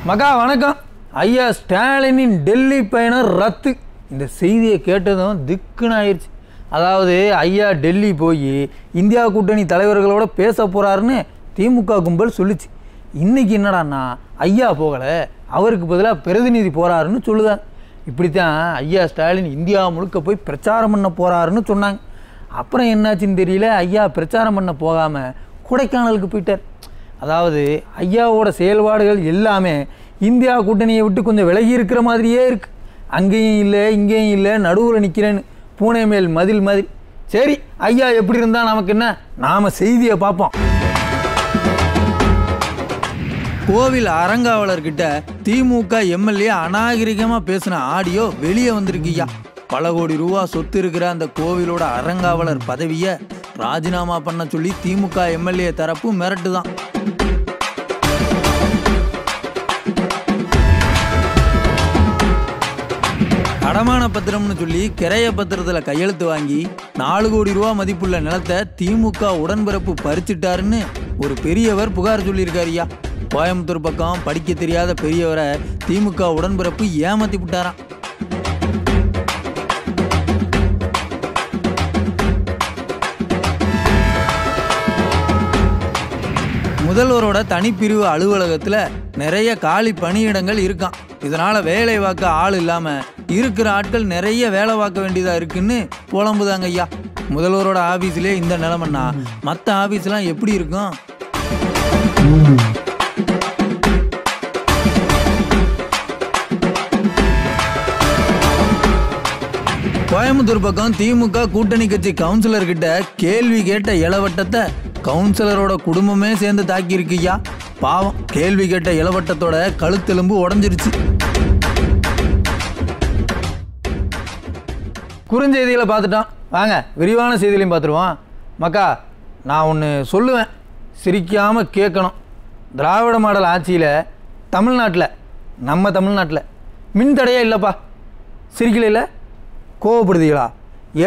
மகா வணக்கம். ஐயா ஸ்டாலினின் டெல்லி பயணம் ரத்து. இந்த செய்தியை கேட்டதும் திக்குன்னு ஆயிடுச்சு. அதாவது ஐயா டெல்லி போய் இந்தியா கூட்டணி தலைவர்களோட பேச போகிறாருன்னு திமுக கும்பல் சொல்லிச்சு. இன்றைக்கி என்னடான்னா ஐயா போகலை, அவருக்கு பதிலாக பிரதிநிதி போகிறாருன்னு சொல்லுதாங்க. இப்படித்தான் ஐயா ஸ்டாலின் இந்தியா முழுக்க போய் பிரச்சாரம் பண்ண போகிறாருன்னு சொன்னாங்க. அப்புறம் என்னாச்சுன்னு தெரியல, ஐயா பிரச்சாரம் பண்ண போகாமல் கொடைக்கானலுக்கு போயிட்டார். அதாவது ஐயாவோட செயல்பாடுகள் எல்லாமே இந்தியா கூட்டணியை விட்டு கொஞ்சம் விலகி இருக்கிற மாதிரியே இருக்குது. அங்கேயும் இல்லை இங்கேயும் இல்லை, நடுவில் நிற்கிறேன்னு பூனை மேல் மதில் மாதிரி. சரி, ஐயா எப்படி இருந்தால் நமக்கு என்ன, நாம் செய்தியை பார்ப்போம். கோவில் அறங்காவலர்கிட்ட திமுக எம்எல்ஏ அநாகரிகமாக பேசின ஆடியோ வெளியே வந்திருக்குய்யா. பல கோடி ரூபா சொத்து இருக்கிற அந்த கோவிலோட அறங்காவலர் பதவியை ராஜினாமா பண்ண சொல்லி திமுக எம்எல்ஏ தரப்பு மிரட்டுதான். அடமான பத்திரம்னு சொல்லி கிரைய பத்திரத்தில் கையெழுத்து வாங்கி 4 கோடி ரூபா மதிப்புள்ள நிலத்தை திமுக உடன்பிறப்பு பறிச்சிட்டாருன்னு ஒரு பெரியவர் புகார் சொல்லியிருக்காருயா. கோயம்புத்தூர் பக்கம் படிக்க தெரியாத பெரியவரை திமுக உடன்பிறப்பு ஏமாத்தி விட்டாராம். முதல்வரோட தனிப்பிரிவு அலுவலகத்தில் நிறைய காலி பணியிடங்கள் இருக்கான். இதனால் வேலை பார்க்க ஆள் இல்லாமல் இருக்கிற ஆட்கள் நிறைய வேலை பார்க்க வேண்டியதாக இருக்குன்னு புலம்புதாங்க ஐயா. முதல்வரோட ஆஃபீஸ்லேயே இந்த நிலைமைன்னா மற்ற ஆஃபீஸ்லாம் எப்படி இருக்கும்? கோயம்புத்தூர் பக்கம் திமுக கூட்டணி கட்சி கவுன்சிலர்கிட்ட கேள்வி கேட்ட இளவட்டத்தை கவுன்சிலரோட குடும்பமே சேர்ந்து தாக்கியிருக்குய்யா. பாவம், கேள்வி கேட்ட இளவட்டத்தோட கழுத்தெலும்பு உடஞ்சிருச்சு. குறுஞ்செய்திகளை பார்த்துட்டோம், வாங்க விரிவான செய்திகளையும் பார்த்துருவோம். மக்கா, நான் ஒன்று சொல்லுவேன், சிரிக்காமல் கேட்கணும். திராவிட மாடல் ஆட்சியில் தமிழ்நாட்டில், நம்ம தமிழ்நாட்டில் மின்தடையே இல்லைப்பா. சிரிக்கல இல்லை, கோவப்படுதீங்களா?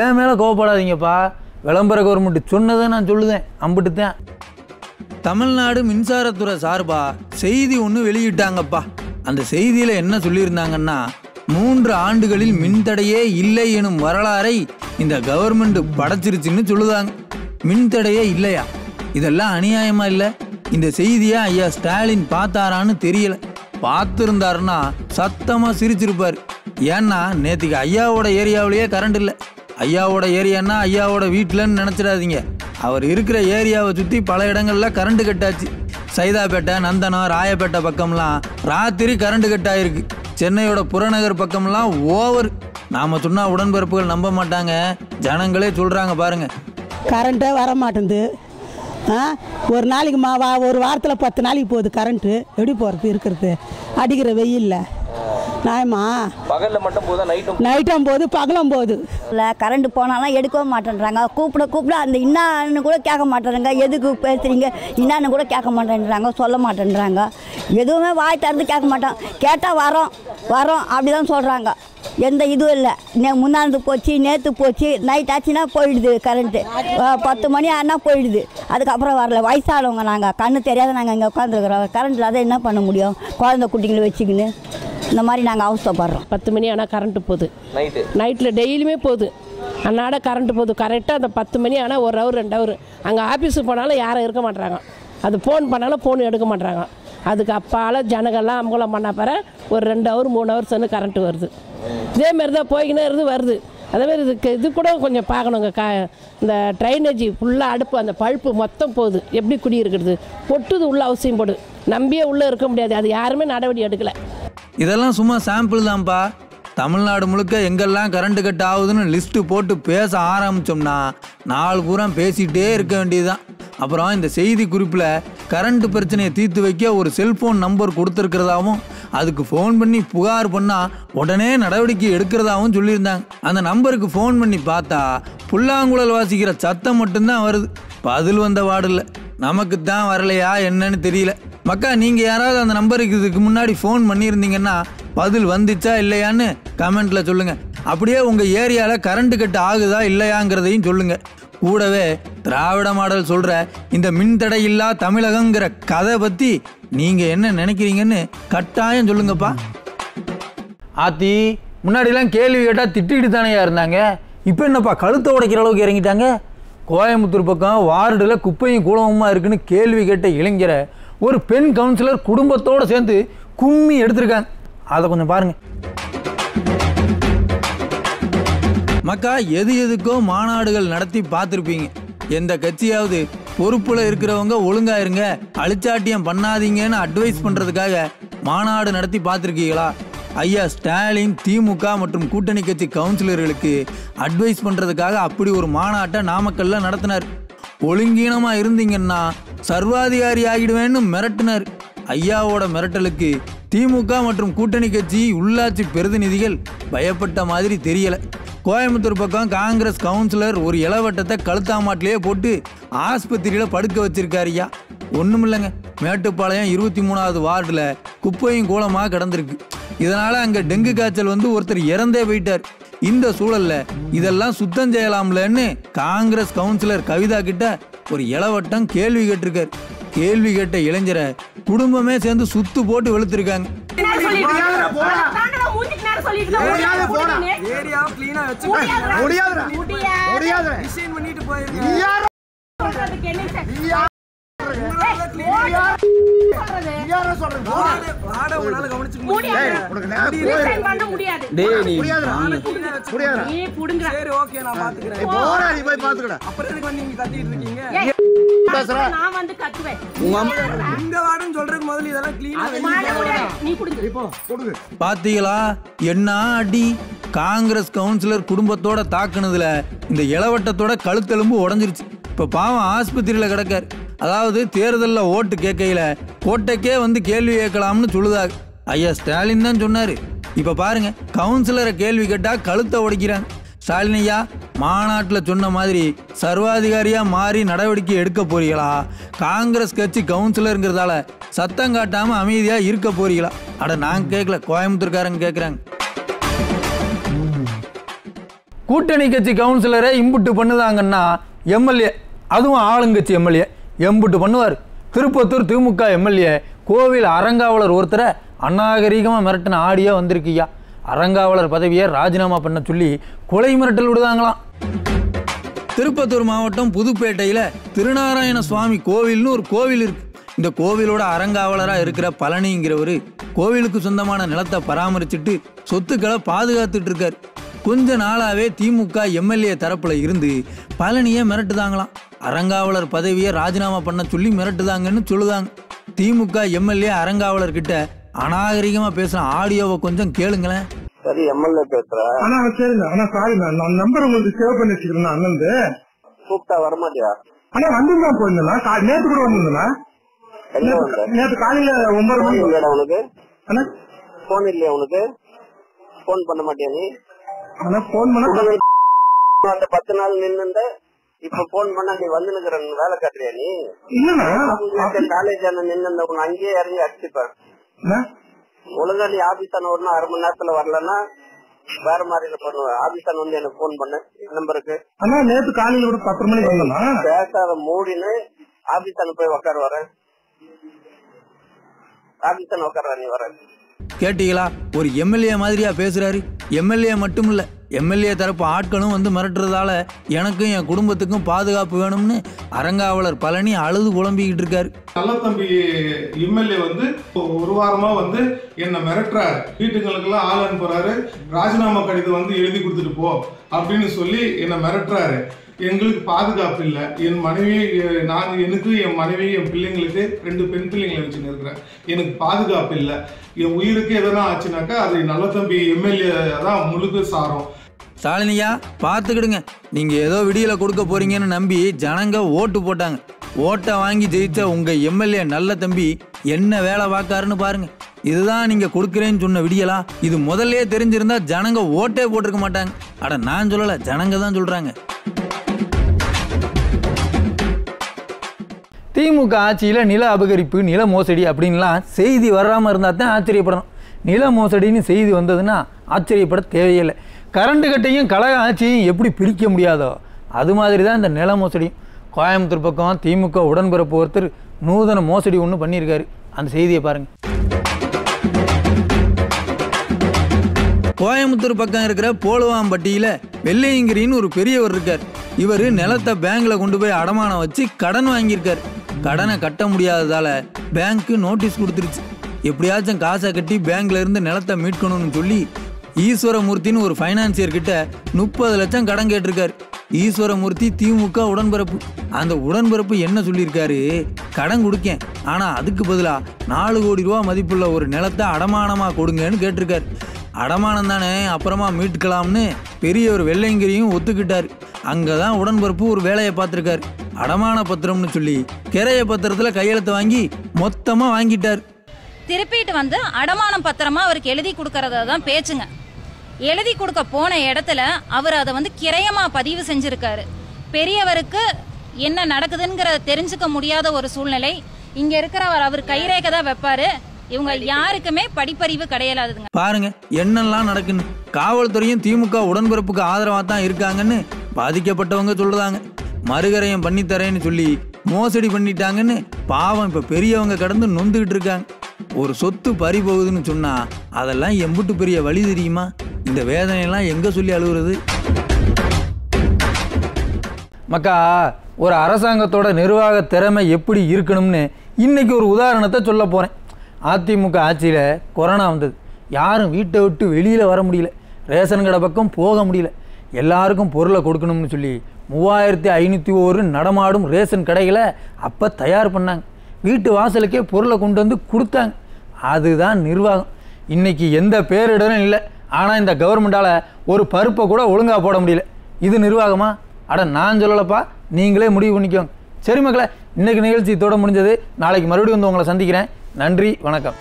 ஏன் மேலே கோவப்படாதீங்கப்பா. விளம்பர கவர்மெண்ட் சொன்னதை நான் சொல்லுதேன், அம்பிட்டுத்தேன். தமிழ்நாடு மின்சாரத்துறை சார்பாக செய்தி ஒன்று வெளியிட்டாங்கப்பா. அந்த செய்தியில் என்ன சொல்லியிருந்தாங்கன்னா, 3 ஆண்டுகளில் மின்தடையே இல்லை எனும் வரலாறை இந்த கவர்மெண்ட் படைச்சிருச்சுன்னு சொல்லுதாங்க. மின்தடையே இல்லையா? இதெல்லாம் அநியாயமா இல்லை? இந்த செய்தியை ஐயா ஸ்டாலின் பார்த்தாரான்னு தெரியல. பார்த்துருந்தாருன்னா சத்தமாக சிரிச்சிருப்பார். ஏன்னா நேற்றுக்கு ஐயாவோட ஏரியாவிலேயே கரண்ட் இல்லை. ஐயாவோட ஏரியான்னா ஐயாவோட வீட்டிலன்னு நினச்சிடாதீங்க. அவர் இருக்கிற ஏரியாவை சுற்றி பல இடங்களில் கரண்ட் கட்டாச்சு. சைதாப்பேட்டை, நந்தனம், ராயப்பேட்டை பக்கம்லாம் ராத்திரி கரண்ட் கட்டாயிருக்கு. சென்னையோட புறநகர் பக்கம்லாம் ஓவர். நாம் சொன்னால் உடன்பிறப்புகள் நம்ப மாட்டாங்க, ஜனங்களே சொல்கிறாங்க பாருங்க. கரண்ட்டே வர மாட்டேங்குது. ஒரு நாளைக்கு ஒரு வாரத்தில் 10 நாளைக்கு போகுது கரண்ட்டு. எப்படி போகிறது இருக்கிறது அடிக்கிற வெயில்ல? நாயமா பகலில் மட்டும் போதா, நைட்டும் போது பகலும் போகுது. இல்லை, கரண்ட் போனாலும் எடுக்கவும் மாட்டேன்றாங்க. கூப்பிட அந்த இன்னான்னு கூட கேட்க மாட்டேறாங்க. எதுக்கு பேசுகிறீங்க இன்னான்னு கூட கேட்க மாட்டேன்றாங்க, சொல்ல மாட்டேன்றாங்க. எதுவுமே வாய் திறந்து கேட்க மாட்டோம். கேட்டால் வரோம் அப்படி தான் சொல்கிறாங்க. எந்த இதுவும் இல்லை. முன்னாந்து போச்சு, நேற்று போச்சு, நைட் ஆச்சுன்னா போயிடுது கரண்ட்டு. 10 மணி ஆனால் போயிடுது. அதுக்கப்புறம் வரல. வயசானவங்க நாங்கள், கண்ணு தெரியாத நாங்கள் இங்கே உட்காந்துருக்குறோம். கரண்ட் இல்லாத என்ன பண்ண முடியும்? குழந்தை குட்டிங்களை வச்சுக்கின்னு இந்த மாதிரி நாங்கள் அவசரப்படுறோம். 10 மணி ஆனால் கரண்ட்டு போகுது. நைட்டில் டெய்லியுமே போகுது. அன்னாட கரண்ட்டு போகுது. கரெக்டாக அந்த 10 மணி ஆனால் 1 ஹவர் 2 ஹவர். அங்கே ஆஃபீஸுக்கு போனாலும் யாரும் இருக்க மாட்டாங்க. அது ஃபோன் பண்ணாலும் ஃபோன் எடுக்க மாட்டாங்க. அதுக்கு அப்பால் ஜனங்கள்லாம் அமங்கலம் பண்ண பிற ஒரு 2 ஹவர் 3 ஹவர் சென்று கரண்ட்டு வருது. இதேமாரி தான் போய்கினே வருது. அதேமாரி இது கூட கொஞ்சம் பார்க்கணுங்க. இந்த ட்ரைனேஜ் ஃபுல்லாக அடுப்பு, அந்த பழுப்பு மொத்தம் போகுது. எப்படி குடியிருக்கிறது? பொட்டுது உள்ள அவசியம் போடு. நம்பியே உள்ளே இருக்க முடியாது. அது யாருமே நடவடிக்கை எடுக்கலை. இதெல்லாம் சும்மா சாம்பிள் தான்ப்பா. தமிழ்நாடு முழுக்க எங்கெல்லாம் கரண்ட் கட் ஆகுதுன்னு லிஸ்ட்டு போட்டு பேச ஆரம்பித்தோம்னா நாள் பூரா பேசிகிட்டே இருக்க வேண்டியதுதான். அப்புறம் இந்த செய்தி குறிப்பில் கரண்ட் பிரச்சனையை தீர்த்து வைக்க ஒரு செல்ஃபோன் நம்பர் கொடுத்துருக்கிறதாவும், அதுக்கு ஃபோன் பண்ணி புகார் பண்ணால் உடனே நடவடிக்கை எடுக்கிறதாவும் சொல்லியிருந்தாங்க. அந்த நம்பருக்கு ஃபோன் பண்ணி பார்த்தா புல்லாங்குழல் வாசிக்கிற சத்தம் மட்டும்தான் வருது. பதில் வந்த வார்டில் நமக்கு தான் வரலையா என்னன்னு தெரியல. மக்கா, நீங்கள் யாராவது அந்த நம்பருக்கு இதுக்கு முன்னாடி ஃபோன் பண்ணியிருந்தீங்கன்னா பதில் வந்துச்சா இல்லையான்னு கமெண்ட்டில் சொல்லுங்கள். அப்படியே உங்கள் ஏரியாவில் கரண்ட் கட் ஆகுதா இல்லையாங்கிறதையும் சொல்லுங்கள். கூடவே திராவிட மாடல் சொல்கிற இந்த மின்தடை இல்லா தமிழகங்கிற கதை பற்றி நீங்கள் என்ன நினைக்கிறீங்கன்னு கட்டாயம் சொல்லுங்கப்பா. ஆத்தி முன்னாடிலாம் கேள்வி கேட்டால் திட்டிகிட்டு தானேயா இருந்தாங்க, இப்போ என்னப்பா கழுத்தை உடைக்கிற அளவுக்கு இறங்கிட்டாங்க. கோயம்புத்தூர் பக்கம் வார்டில் குப்பையும் கூலமுமா இருக்குன்னு கேள்வி கேட்ட இளைஞரை ஒரு பெண் கவுன்சிலர் குடும்பத்தோடு சேர்ந்து கும்மி எடுத்திருக்காங்க. அதை கொஞ்சம் பாருங்க. மக்கா எது எதுக்கோ மாநாடுகள் நடத்தி பார்த்துருப்பீங்க. எந்த கட்சியாவது பொறுப்பில் இருக்கிறவங்க ஒழுங்கா இருங்க, அழிச்சாட்டியம் பண்ணாதீங்கன்னு அட்வைஸ் பண்ணுறதுக்காக மாநாடு நடத்தி பார்த்துருக்கீங்களா? ஐயா ஸ்டாலின் திமுக மற்றும் கூட்டணி கட்சி கவுன்சிலர்களுக்கு அட்வைஸ் பண்ணுறதுக்காக அப்படி ஒரு மாநாட்டை நாமக்கல்ல நடத்தினார். ஒழுங்கீனமாக இருந்தீங்கன்னா சர்வாதிகாரி ஆகிடுவேன்னு மிரட்டினார். ஐயாவோட மிரட்டலுக்கு திமுக மற்றும் கூட்டணி கட்சி உள்ளாட்சி பிரதிநிதிகள் பயப்பட்ட மாதிரி தெரியல. கோயம்புத்தூர் பக்கம் காங்கிரஸ் கவுன்சிலர் ஒரு இளவட்டத்தை கழுத்தாமாட்டிலேயே போட்டு ஆஸ்பத்திரியில் படுக்க வச்சிருக்காருயா. ஒன்றும் இல்லைங்க, மேட்டுப்பாளையம் 23வது வார்டில் குப்பையும் கூலமாக கிடந்திருக்கு. இதனால் அங்கே டெங்கு காய்ச்சல் வந்து ஒருத்தர் இறந்தே போயிட்டார். இந்த சூழலில் இதெல்லாம் சுத்தம் செய்யலாம்லன்னு காங்கிரஸ் கவுன்சிலர் கவிதா கிட்ட ஒரு இளவட்டம் கேள்வி கேட்டிருக்காரு. கேள்வி கேட்ட இளைஞரை குடும்பமே சேர்ந்து சுத்து போட்டு வெளுத்திருக்காங்க. பாத்தீங்களா என்ன அடி? காங்கிரஸ் கவுன்சிலர் குடும்பத்தோட தாக்குனதுல இந்த இளவட்டத்தோட கழுத்தெலும்பு உடஞ்சிருச்சு. இப்ப பாவம் ஆஸ்பத்திரியில கிடக்காரு. அதாவது தேர்தலில் ஓட்டு கேட்கையில கோட்டைக்கே வந்து கேள்வி கேட்கலாம்னு சொல்லுதாங்க. ஐயா ஸ்டாலின் தான் சொன்னாரு. இப்ப பாருங்க, கவுன்சிலரை கேள்வி கேட்டா கழுத்தை உடைக்கிறாங்க. ஸ்டாலின் ஐயா மாநாட்டில் சொன்ன மாதிரி சர்வாதிகாரியா மாறி நடவடிக்கை எடுக்க போறீங்களா? காங்கிரஸ் கட்சி கவுன்சிலருங்கிறதால சத்தம் காட்டாம அமைதியா இருக்க போறீங்களா? அட நான் கேட்கல, கோயம்புத்தூர்காரங்க கேட்குறாங்க. கூட்டணி கட்சி கவுன்சிலரை இம்புட்டு பண்ணுதாங்கன்னா எம்எல்ஏ, அதுவும் ஆளுங்கட்சி எம்எல்ஏ எம்புட்டு பண்ணுவார். திருப்பத்தூர் திமுக எம்எல்ஏ கோவில் அறங்காவலர் ஒருத்தரை அநாகரீகமாக மிரட்டின ஆடியோ வந்திருக்குயா. அறங்காவலர் பதவியை ராஜினாமா பண்ண சொல்லி கொலை மிரட்டல் விடுதாங்களாம். திருப்பத்தூர் மாவட்டம் புதுப்பேட்டையில் திருநாராயண சுவாமி கோவில்னு ஒரு கோவில் இருக்கு. இந்த கோவிலோட அறங்காவலராக இருக்கிற பழனிங்கிறவர் கோவிலுக்கு சொந்தமான நிலத்தை பராமரிச்சுட்டு சொத்துக்களை பாதுகாத்துட்டு இருக்காரு. கொஞ்ச நாளாவே திமுக எம்எல்ஏ தரப்புல இருந்து பழனியை மிரட்டுதாங்களாம். அறங்காவலர் பதவியை ராஜினாமா பண்ண சொல்லி மிரட்டுதாங்கன்னு சொல்லுதாங்க. திமுக எம்எல்ஏ அறங்காவலர் கிட்ட அநாகரிகமா பேசுற ஆடியோவை கொஞ்சம் கேளுங்களேன். சரி, எம்எல்ஏ பேசுறேன். நான் நம்பர் உங்களுக்கு சேவ் பண்ணி வச்சுக்கிறேன். அண்ணன் கூப்பிட்டா வரமாட்டியா? ஆனா வந்துதான் போயிருந்தா, நேற்று கூட வந்திருந்தா. நேற்று காலையில 9 மணி. இல்லடா உனக்கு போன் இல்லையா? உனக்கு போன் பண்ண மாட்டியா நீ? போன் பண்ண அந்த 10 நாள் நின்று இப்ப போன் பண்ணா நீ வந்து வேலை காட்டுறியா நீ? காலேஜ் நின்று உன்னை அங்கேயே இறங்கி அடிச்சுப்பேன். ஒழுங்கா நீ ஆபீஸான ஒரு 1/2 மணி நேரத்துல வரலன்னா வேற மாதிரி பண்ணுவேன். ஆபீஸான வந்து எனக்கு போன் பண்ணு நம்பருக்கு. நேற்று காலையில கூட 10 மணிக்கு வந்தா பேசாத மூடின்னு ஆபீஸான போய் உட்கார வரேன். ஆபீஸான உட்கார நீ வர. கேட்டீங்களா? ஒரு எம்எல்ஏ மாதிரியா பேசுறாரு. எம்எல்ஏ மட்டும் இல்ல, எம்எல்ஏ தரப்பு ஆட்களும் வந்து மிரட்டுறதால எனக்கும் என் குடும்பத்துக்கும் பாதுகாப்பு வேணும்னு அறங்காவலர் பழனி அழுது குழம்பிக்கிட்டு இருக்காரு. நல்ல தம்பி எம்எல்ஏ வந்து ஒரு வாரமா வந்து என்ன மிரட்டுறாரு. வீட்டுங்களுக்கெல்லாம் ஆள் அனுப்புறாரு. ராஜினாமா கடிதம் வந்து எழுதி கொடுத்துட்டு போ அப்படின்னு சொல்லி என்ன மிரட்டுறாரு. எங்களுக்கு பாதுகாப்பு இல்லை. என் மனைவி, எனக்கு என் மனைவி, என் பிள்ளைங்களுக்கு 2 பெண் பிள்ளைங்களை வச்சுன்னு இருக்கிறேன். எனக்கு பாதுகாப்பு இல்லை. என் உயிருக்கு எதனா ஆச்சுனாக்கா அது நல்ல தம்பி எம்எல்ஏ தான் முழுக்க சாரம். ஸ்டாலினியா பார்த்துக்கிடுங்க, நீங்கள் ஏதோ விடியலை கொடுக்க போறீங்கன்னு நம்பி ஜனங்க ஓட்டு போட்டாங்க. ஓட்டை வாங்கி ஜெயிச்ச உங்கள் எம்எல்ஏ நல்ல தம்பி என்ன வேலை பார்க்காருன்னு பாருங்க. இதுதான் நீங்கள் கொடுக்குறேன்னு சொன்ன விடியலா? இது முதல்ல தெரிஞ்சிருந்தா ஜனங்க ஓட்டே போட்டிருக்க மாட்டாங்க. அட நான் சொல்லலை, ஜனங்க தான் சொல்கிறாங்க. திமுக ஆட்சியில் நில அபகரிப்பு, நில மோசடி அப்படின்லாம் செய்தி வராமல் இருந்தால் தான் ஆச்சரியப்படணும். நில மோசடின்னு செய்தி வந்ததுன்னா ஆச்சரியப்பட தேவையில்லை. கரண்ட் கட்டையும் கழக ஆட்சியையும் எப்படி பிரிக்க முடியாதோ அது மாதிரி தான் இந்த நில மோசடியும். கோயம்புத்தூர் பக்கம் திமுக உடன்பிறப்பு ஒருத்தர் நூதன மோசடி ஒன்று பண்ணியிருக்காரு. அந்த செய்தியை பாருங்கள். கோயம்புத்தூர் பக்கம் இருக்கிற போலுவாம்பட்டியில் வெள்ளையங்கிரின்னு ஒரு பெரியவர் இருக்கார். இவர் நிலத்தை பேங்க்கில் கொண்டு போய் அடமானம் வச்சு கடன் வாங்கியிருக்கார். கடனை கட்ட முடியாததால் பேங்க்கு நோட்டீஸ் கொடுத்துருச்சு. எப்படியாச்சும் காசை கட்டி பேங்க்ல இருந்து நிலத்தை மீட்கணும்னு சொல்லி ஈஸ்வரமூர்த்தின்னு ஒரு ஃபைனான்சியர் கிட்ட 30 லட்சம் கடன் கேட்டிருக்காரு. ஈஸ்வரமூர்த்தி திமுக உடன்பிறப்பு. அந்த உடன்பிறப்பு என்ன சொல்லியிருக்காரு, கடன் கொடுக்கேன், ஆனால் அதுக்கு பதிலாக 4 கோடி ரூபா மதிப்புள்ள ஒரு நிலத்தை அடமானமாக கொடுங்கன்னு கேட்டிருக்காரு. அடமானம் தானே, அப்புறமா மீட்கலாம்னு பெரிய ஒரு வெள்ளையங்கிரியும் ஒத்துக்கிட்டார். அங்கே தான் உடன்பிறப்பு ஒரு வேலையை பார்த்துருக்காரு. அடமான பத்திரம்னு சொல்லி கிரைய பத்திரத்தில் கையெழுத்து வாங்கி மொத்தமாக வாங்கிட்டார். திருப்பிட்டு வந்து அடமானம் பத்திரமா அவருக்கு எழுதி கொடுக்கறதா தான் பேச்சுங்க. எழுதி கொடுக்க போன இடத்துல அவர் அதை வந்து கிரயமா பதிவு செஞ்சிருக்காரு. பெரியவருக்கு என்ன நடக்குதுங்கிறத தெரிஞ்சுக்க முடியாத ஒரு சூழ்நிலை. இங்க இருக்கிறவர் அவர் கைரேகை தான் வைப்பாரு. இவங்க யாருக்குமே படிப்பறிவு கிடையாதுங்க. பாருங்க என்னெல்லாம் நடக்குன்னு. காவல்துறையும் திமுக உடன்பிறப்புக்கு ஆதரவா தான் இருக்காங்கன்னு பாதிக்கப்பட்டவங்க சொல்றாங்க. மறுகரையம் பண்ணித்தரேன்னு சொல்லி மோசடி பண்ணிட்டாங்கன்னு பாவம் இப்ப பெரியவங்க கடந்து நொந்துகிட்டு இருக்காங்க. ஒரு சொத்து பறி போகுதுன்னு சொன்னா அதெல்லாம் எம்புட்டு பெரிய வழி தெரியுமா? இந்த வேதனையெல்லாம் எங்க சொல்லி அழுகுறது? மக்கா, ஒரு அரசாங்கத்தோட நிர்வாக திறமை எப்படி இருக்கணும்னு இன்னைக்கு ஒரு உதாரணத்தை சொல்ல போறேன். அதிமுக ஆட்சியில் கொரோனா வந்தது. யாரும் வீட்டை விட்டு வெளியில் வர முடியல, ரேஷன் கடை பக்கம் போக முடியல. எல்லாருக்கும் பொருளை கொடுக்கணும்னு சொல்லி 3501 நடமாடும் ரேஷன் கடைகளை அப்போ தயார் பண்ணாங்க. வீட்டு வாசலுக்கே பொருளை கொண்டு வந்து கொடுத்தாங்க. அதுதான் நிர்வாகம். இன்றைக்கி எந்த பேரிடரும் இல்லை, ஆனால் இந்த கவர்மெண்டால் ஒரு பருப்பை கூட ஒழுங்காக போட முடியல. இது நிர்வாகமா? அட நான் சொல்லலப்பா, நீங்களே முடிவு பண்ணிக்கோங்க. சரி மக்களே, இன்றைக்கி நிகழ்ச்சி இதோட முடிஞ்சது. நாளைக்கு மறுபடியும் வந்து உங்களை சந்திக்கிறேன். நன்றி, வணக்கம்.